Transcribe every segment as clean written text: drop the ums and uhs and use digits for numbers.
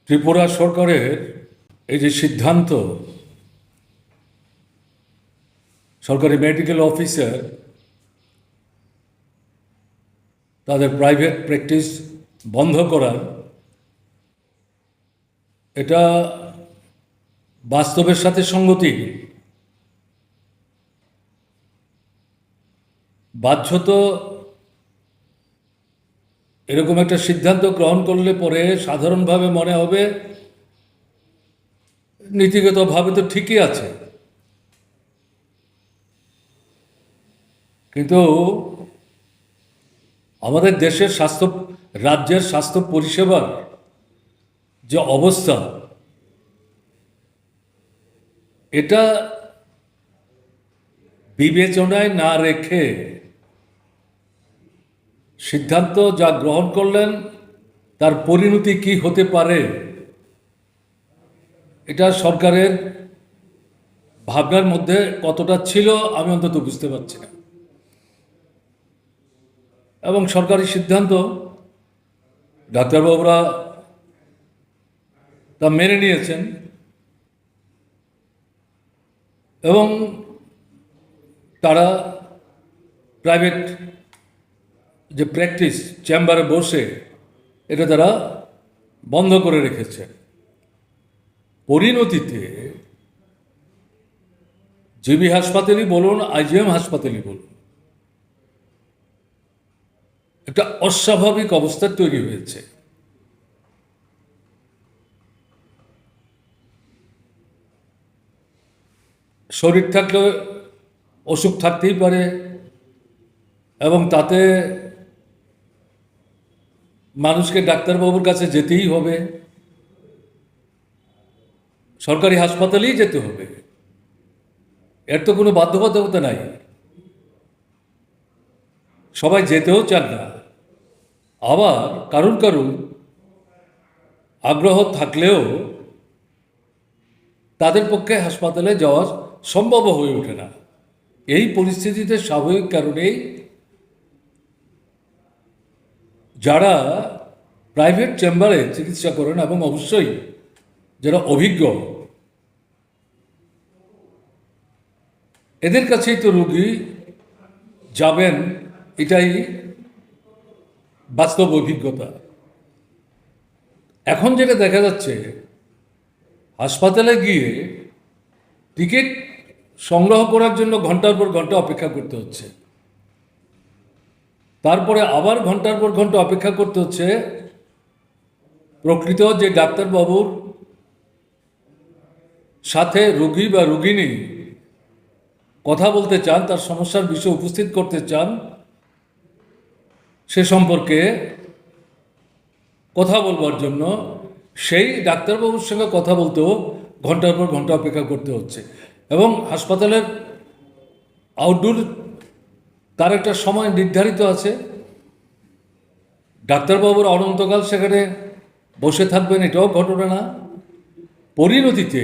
ত্রিপুরা সরকারের এই যে সিদ্ধান্ত, সরকারি মেডিকেল অফিসার তাদের প্রাইভেট প্র্যাকটিস বন্ধ করার, এটা বাস্তবের সাথে সঙ্গতি। বাধ্যত এরকম একটা সিদ্ধান্ত গ্রহণ করলে পরে সাধারণভাবে মনে হবে নীতিগতভাবে তো ঠিকই আছে, কিন্তু আমাদের দেশের রাজ্যের স্বাস্থ্য পরিষেবার যে অবস্থা, এটা বিবেচনায় না রেখে সিদ্ধান্ত যা গ্রহণ করলেন তার পরিণতি কি হতে পারে, এটা সরকারের ভাবনার মধ্যে কতটা ছিল আমি অন্তত বুঝতে পারছি না। এবং সরকারি সিদ্ধান্ত ডাক্তারবাবুরা তা মেনে নিয়েছেন এবং তারা প্রাইভেট যে প্র্যাকটিস চেম্বারে বসে এটা তারা বন্ধ করে রেখেছে। পরিণতিতে জিবি হাসপাতালই বলুন, আইজিএম হাসপাতালই বলুন, একটা অস্বাভাবিক অবস্থা তৈরি হয়েছে। শরীর থাকলে অসুখ থাকতেই পারে এবং তাতে মানুষকে ডাক্তারবাবুর কাছে যেতেই হবে, সরকারি হাসপাতালেই যেতে হবে, এর তো কোনো বাধ্যবাধকতা নাই। সবাই যেতেও চান না, আবার কারুর কারুর আগ্রহ থাকলেও তাদের পক্ষে হাসপাতালে যাওয়া সম্ভব হয়ে ওঠে না। এই পরিস্থিতিতে স্বাভাবিক কারণেই যারা প্রাইভেট চেম্বারে চিকিৎসা করেন এবং অবশ্যই যারা অভিজ্ঞ, এদের কাছেই তো রোগী যাবেন, এটাই বাস্তব অভিজ্ঞতা। এখন যেটা দেখা যাচ্ছে, হাসপাতালে গিয়ে টিকিট সংগ্রহ করার জন্য ঘন্টার পর ঘন্টা অপেক্ষা করতে হচ্ছে, তারপরে আবার ঘন্টার পর ঘন্টা অপেক্ষা করতে হচ্ছে প্রকৃত যে ডাক্তারবাবুর সাথে রোগী বা রোগিনী কথা বলতে চান, তার সমস্যার বিষয় উপস্থিত করতে চান, সে সম্পর্কে কথা বলবার জন্য সেই ডাক্তারবাবুর সঙ্গে কথা বলতেও ঘন্টার পর ঘন্টা অপেক্ষা করতে হচ্ছে। এবং হাসপাতালের আউটডোর তার একটা সময় নির্ধারিত আছে, ডাক্তারবাবুর অনন্তকাল সেখানে বসে থাকবেন, এটাও ঘটনা না। পরিণতিতে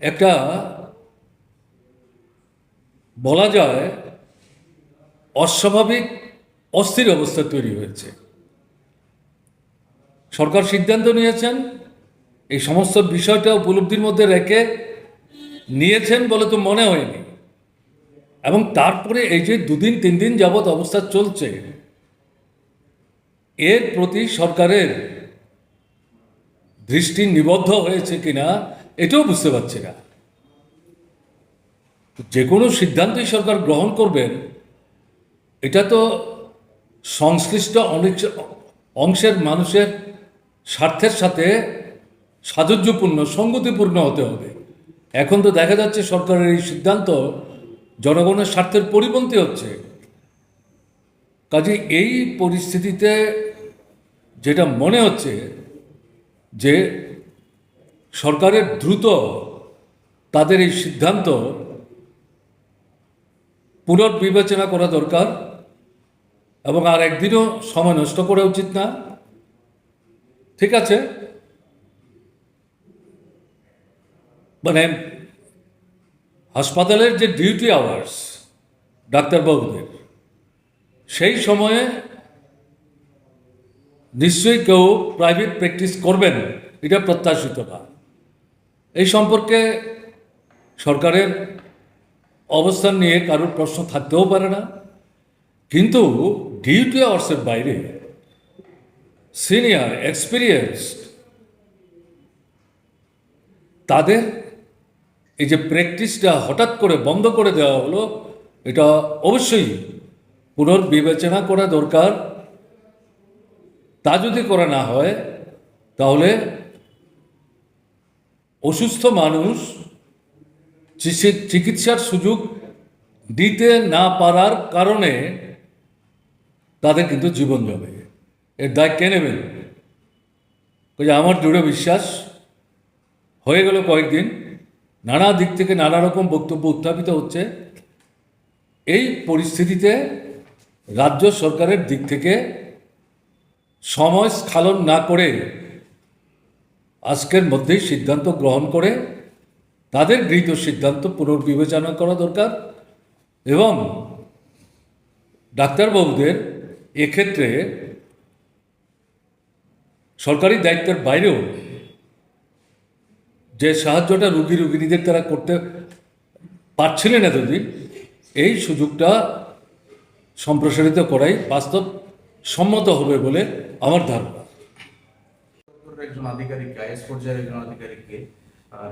একটা বলা যায় অস্বাভাবিক অস্থির অবস্থা তৈরি হয়েছে। সরকার সিদ্ধান্ত নিয়েছেন, এই সমস্ত বিষয়টা উপলব্ধির মধ্যে রেখে নিয়েছেন বলে তো মনে হয়নি, এবং তারপরে এই যে 2-3 দিন যাবৎ অবস্থা চলছে, এর প্রতি সরকারের দৃষ্টি নিবদ্ধ হয়েছে কিনা এটাও বুঝতে পারছি না। যে কোনো সিদ্ধান্তই সরকার গ্রহণ করবেন, এটা তো সংশ্লিষ্ট অনেক অংশের মানুষের স্বার্থের সাথে সাযুজ্যপূর্ণ, সঙ্গতিপূর্ণ হতে হবে। এখন তো দেখা যাচ্ছে সরকারের এই সিদ্ধান্ত জনগণের স্বার্থের পরিপন্থী হচ্ছে। কাজে এই পরিস্থিতিতে যেটা মনে হচ্ছে যে সরকারের দ্রুত তাদের এই সিদ্ধান্ত পুনর্বিবেচনা করা দরকার এবং আর একদিনও সময় নষ্ট করা উচিত না। ঠিক আছে, মানে হাসপাতালের যে ডিউটি আওয়ার্স ডাক্তারবাবুদের, সেই সময়ে নিশ্চয়ই কেউ প্রাইভেট প্র্যাকটিস করবেন, এটা প্রত্যাশিত না। এই সম্পর্কে সরকারের অবস্থান নিয়ে কারোর প্রশ্ন থাকতেও পারে না, কিন্তু ডিউটি আওয়ার্সের বাইরে সিনিয়র এক্সপিরিয়েন্স তাদের এই যে প্র্যাকটিসটা হঠাৎ করে বন্ধ করে দেওয়া হলো, এটা অবশ্যই পুনর্বিবেচনা করা দরকার। তা যদি করা না হয় তাহলে অসুস্থ মানুষ চিকিৎসার সুযোগ দিতে না পারার কারণে তাদের কিন্তু জীবন যাবে। এর দায় কে নেবেন? আমার দৃঢ় বিশ্বাস, হয়ে গেল কয়েকদিন, নানা দিক থেকে নানা রকম বক্তব্য উত্থাপিত হচ্ছে। এই পরিস্থিতিতে রাজ্য সরকারের দিক থেকে সময় স্খলন না করে আজকের মধ্যেই সিদ্ধান্ত গ্রহণ করে তাদের গৃহীত সিদ্ধান্ত পুনর্বিবেচনা করা দরকার এবং ডাক্তারবাবুদের এক্ষেত্রে সরকারি দায়িত্বের বাইরেও যে সাহায্যটা রুগীদের তারা করতে পারছিলেন এতদিন, এই সুযোগটা সম্প্রসারিত করাই বাস্তব সম্মত হবে বলে আমার ধারণা। একজন আধিকারিক, আইএস পর্যায়ের একজন আধিকারিককে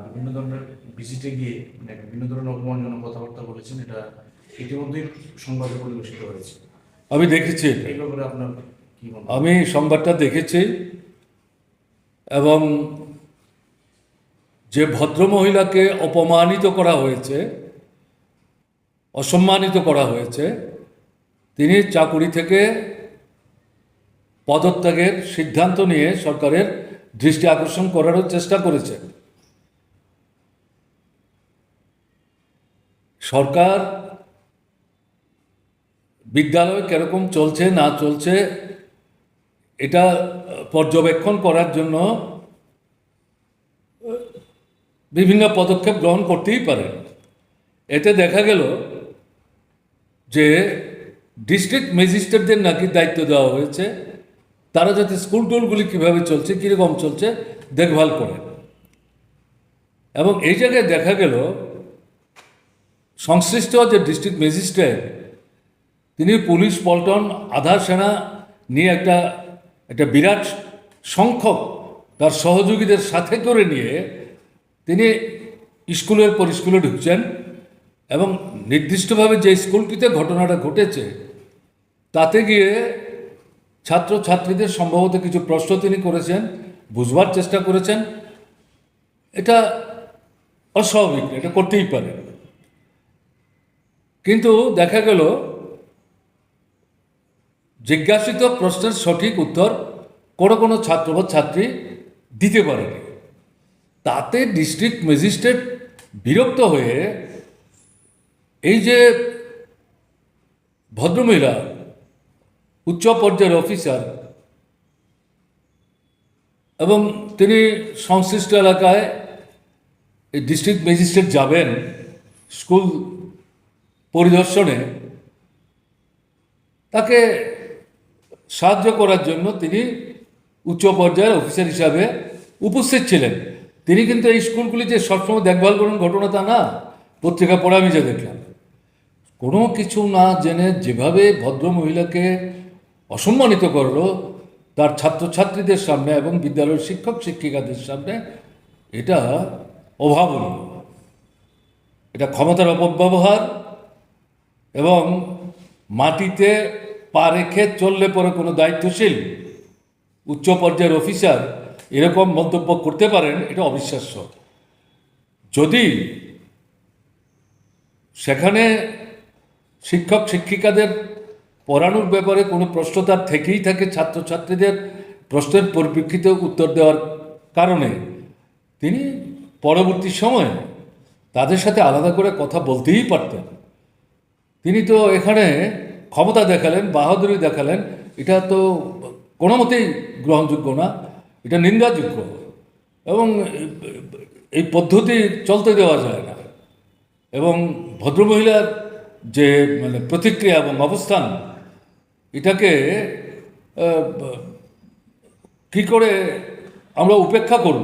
বিভিন্ন ধরনের ভিজিটে গিয়ে বিভিন্ন ধরনের অপমানজনক কথাবার্তা বলেছেন, এটা ইতিমধ্যেই সংবাদে পরিবেশিত হয়েছে। আমি দেখেছি, এই ব্যাপারে আপনার কি মনে হয়? আমি সংবাদটা দেখেছি এবং যে ভদ্রমহিলাকে অপমানিত করা হয়েছে, অসম্মানিত করা হয়েছে, তিনি চাকুরি থেকে পদত্যাগের সিদ্ধান্ত নিয়ে সরকারের দৃষ্টি আকর্ষণ করারও চেষ্টা করেছে। সরকার বিদ্যালয় কিরকম চলছে না চলছে এটা পর্যবেক্ষণ করার জন্য বিভিন্ন পদক্ষেপ গ্রহণ করতেই পারে। এতে দেখা গেল যে ডিস্ট্রিক্ট ম্যাজিস্ট্রেটদের নাকি দায়িত্ব দেওয়া হয়েছে, তারা যাতে স্কুল টোলগুলি কীভাবে চলছে, কীরকম চলছে দেখভাল করে। এবং এই জায়গায় দেখা গেল সংশ্লিষ্ট যে ডিস্ট্রিক্ট ম্যাজিস্ট্রেট, তিনি পুলিশ পল্টন আধা সেনা নিয়ে একটা বিরাট সংখ্যক তার সহযোগীদের সাথে করে নিয়ে তিনি স্কুলের পর স্কুলে ঢুকছেন এবং নির্দিষ্টভাবে যে স্কুলটিতে ঘটনাটা ঘটেছে তাতে গিয়ে ছাত্রছাত্রীদের সম্ভবত কিছু প্রশ্ন তিনি করেছেন, বুঝবার চেষ্টা করেছেন। এটা অস্বাভাবিক, এটা করতেই পারে। কিন্তু দেখা গেল জিজ্ঞাসিত প্রশ্নের সঠিক উত্তর কোনো ছাত্র বা ছাত্রী দিতে পারেনি। তাতে ডিস্ট্রিক্ট ম্যাজিস্ট্রেট বিরক্ত হয়ে এই যে ভদ্রমহিলা উচ্চ পর্যায়ের অফিসার এবং তিনি সংশ্লিষ্ট এলাকায় এই ডিস্ট্রিক্ট ম্যাজিস্ট্রেট যাবেন স্কুল পরিদর্শনে, তাকে সাহায্য করার জন্য তিনি উচ্চ পর্যায়ের অফিসার হিসাবে উপস্থিত ছিলেন। তিনি কিন্তু এই স্কুলগুলি যে সবসময় দেখভাল করেন ঘটনা তা না, পত্রিকা পড়ে আমি যা দেখলাম। কোনো কিছু না জেনে যেভাবে ভদ্রমহিলাকে অসম্মানিত করলো তার ছাত্রছাত্রীদের সামনে এবং বিদ্যালয়ের শিক্ষক শিক্ষিকাদের সামনে, এটা অভাবনীয়। এটা ক্ষমতার অপব্যবহার এবং মাটিতে পা রেখে চললে পরে কোনো দায়িত্বশীল উচ্চ পর্যায়ের অফিসার এরকম মন্তব্য করতে পারেন, এটা অবিশ্বাস্য। যদি সেখানে শিক্ষক শিক্ষিকাদের পড়ানোর ব্যাপারে কোনো প্রশ্ন তার থেকেই থাকে, ছাত্রছাত্রীদের প্রশ্নের পরিপ্রেক্ষিতে উত্তর দেওয়ার কারণে তিনি পরবর্তী সময়ে তাদের সাথে আলাদা করে কথা বলতেই পারতেন। তিনি তো এখানে ক্ষমতা দেখালেন, বাহাদুরি দেখালেন, এটা তো কোনো মতেই গ্রহণযোগ্য না, এটা নিন্দাযোগ্য এবং এই পদ্ধতি চলতে দেওয়া যায় না। এবং ভদ্রমহিলার যে প্রতিক্রিয়া এবং অবস্থান, এটাকে কি করে আমরা উপেক্ষা করব?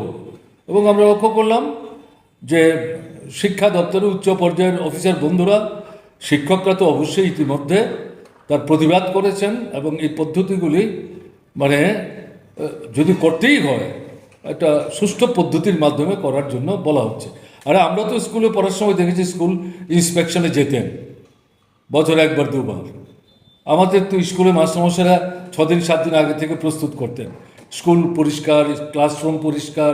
এবং আমরা লক্ষ্য করলাম যে শিক্ষা দপ্তরের উচ্চ পর্যায়ের অফিসার বন্ধুরা, শিক্ষকরা তো অবশ্যই ইতিমধ্যে তার প্রতিবাদ করেছেন এবং এই পদ্ধতিগুলি মানে যদি করতেই হয় একটা সুষ্ঠু পদ্ধতির মাধ্যমে করার জন্য বলা হচ্ছে। আর আমরা তো স্কুলে পড়ার সময় দেখেছি স্কুল ইন্সপেকশনে যেতেন বছরে একবার দুবার। আমাদের তো স্কুলে মাস্টারমশাইরা 6 দিন 7 দিন আগে থেকে প্রস্তুত করতেন, স্কুল পরিষ্কার, ক্লাসরুম পরিষ্কার,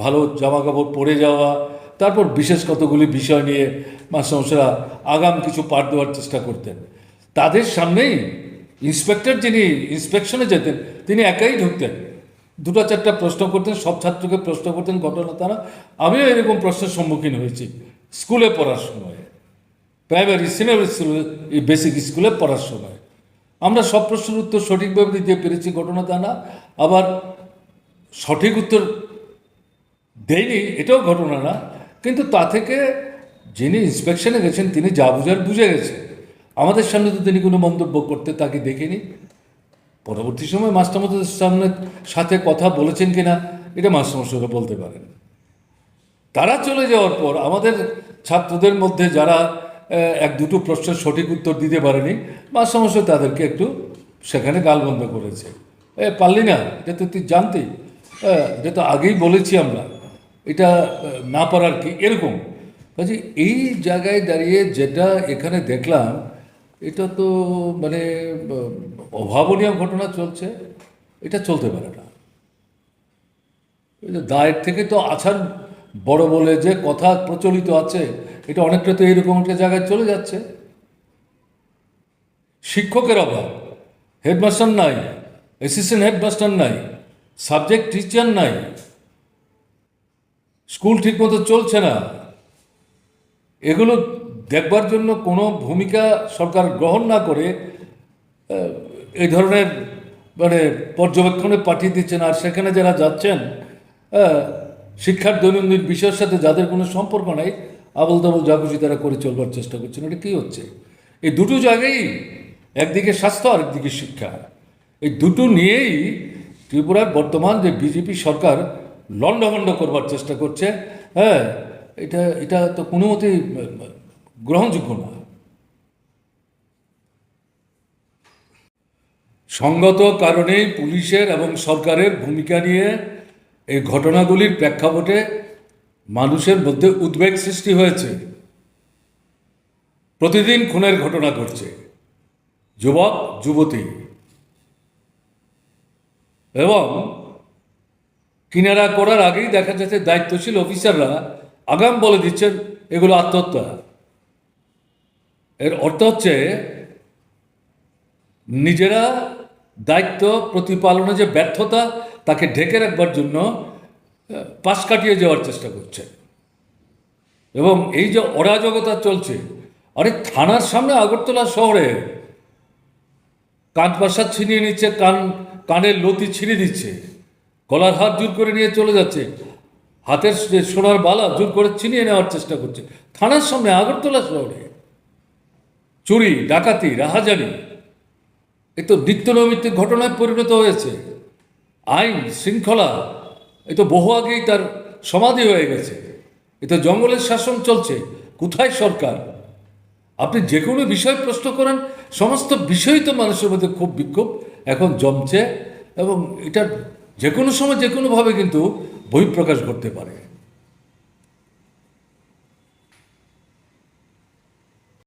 ভালো জামা কাপড় পরে যাওয়া, তারপর বিশেষ কতগুলি বিষয় নিয়ে মাস্টারমশাইরা আগাম কিছু পাঠ দেওয়ার চেষ্টা করতেন। তাদের সামনেই ইন্সপেক্টর যিনি ইন্সপেকশনে যেতেন তিনি একাই ঢুকতেন, 2-4টা প্রশ্ন করতেন, সব ছাত্রকে প্রশ্ন করতেন ঘটনা তারা। আমিও এরকম প্রশ্নের সম্মুখীন হয়েছি স্কুলে পড়ার সময়, প্রাইমারি সিনিয়র স্কুলে, এই বেসিক স্কুলে পড়ার সময়। আমরা সব প্রশ্নের উত্তর সঠিকভাবে দিতে পেরেছি ঘটনা তা না, আবার সঠিক উত্তর দেয়নি এটাও ঘটনা না, কিন্তু তা থেকে যিনি ইন্সপেকশনে গেছেন তিনি যা বুঝার বুঝে গেছেন। আমাদের সামনে তো তিনি কোনো মন্তব্য করতে তাকে দেখিনি। পরবর্তী সময় মাস্টারমশাইদের সাথে কথা বলেছেন কিনা এটা মাস্টারমশাইরা বলতে পারেন। তারা চলে যাওয়ার পর আমাদের ছাত্রদের মধ্যে যারা 1-2টো প্রশ্নের সঠিক উত্তর দিতে পারেনি, মাস্টারমশাই তাদেরকে একটু সেখানে গালবন্ধ করেছে। পারলি না, এটা তো তুই জানতি, এটা তো আগেই বলেছি আমরা, এটা না পারার কি, এরকম। কাজে এই জায়গায় দাঁড়িয়ে যেটা এখানে দেখলাম এটা তো মানে অভাবনীয় ঘটনা চলছে, এটা চলতে পারে না। দায়ের থেকে তো আছাড় বড় বলে যে কথা প্রচলিত আছে, এটা অনেকটা তো এইরকম একটা জায়গায় চলে যাচ্ছে। শিক্ষকের অভাব, হেডমাস্টার নাই, অ্যাসিস্ট্যান্ট হেডমাস্টার নাই, সাবজেক্ট টিচার নাই, স্কুল ঠিকমতো চলছে না, এগুলো দেখবার জন্য কোনো ভূমিকা সরকার গ্রহণ না করে এই ধরনের মানে পর্যবেক্ষণে পাঠিয়ে দিচ্ছেন। আর সেখানে যারা যাচ্ছেন শিক্ষার দৈনন্দিন বিষয়ের সাথে যাদের কোনো সম্পর্ক নাই, আবল তাবল যা খুশি তারা করে চলবার চেষ্টা করছেন। এটা কী হচ্ছে? এই দুটো জায়গায়, একদিকে স্বাস্থ্য আর একদিকে শিক্ষা, এই দুটো নিয়েই ত্রিপুরার বর্তমান যে বিজেপি সরকার লণ্ডভণ্ড করবার চেষ্টা করছে, এটা তো কোনো মতেই গ্রহণযোগ্য না। সঙ্গত কারণেই পুলিশের এবং সরকারের ভূমিকা নিয়ে এই ঘটনাগুলির প্রেক্ষাপটে মানুষের মধ্যে উদ্বেগ সৃষ্টি হয়েছে। প্রতিদিন খুনের ঘটনা ঘটছে, যুবক যুবতী, এবং কিনারা করার আগেই দেখা যাচ্ছে দায়িত্বশীল অফিসাররা আগাম বলে দিচ্ছেন এগুলো আত্মহত্যা। এর অর্থ হচ্ছে নিজেরা দায়িত্ব প্রতিপালনে যে ব্যর্থতা তাকে ঢেকে রাখবার জন্য পাশ কাটিয়ে যাওয়ার চেষ্টা করছে। এবং এই যে অরাজকতা চলছে, আরে থানার সামনে আগরতলা শহরে কান পাশা ছিনিয়ে নিচ্ছে, কানের লতি ছিঁড়ে দিচ্ছে, গলার হাত জোর করে নিয়ে চলে যাচ্ছে, হাতের সোনার বালা জোর করে ছিনিয়ে নেওয়ার চেষ্টা করছে থানার সামনে আগরতলা শহরে। চুরি, ডাকাতি, রাহাজানি, এ তো নিত্য নৈমিত্তিক ঘটনায় পরিণত হয়েছে। আইন শৃঙ্খলা এ তো বহু আগেই তার সমাধি হয়ে গেছে। এ তো জঙ্গলের শাসন চলছে। কোথায় সরকার? আপনি যে কোনো বিষয় প্রশ্ন করেন, সমস্ত বিষয়ই তো মানুষের মধ্যে খুব বিক্ষোভ এখন জমছে, এবং এটা যে কোনো সময় যে কোনোভাবে কিন্তু বহিঃপ্রকাশ ঘটতে পারে।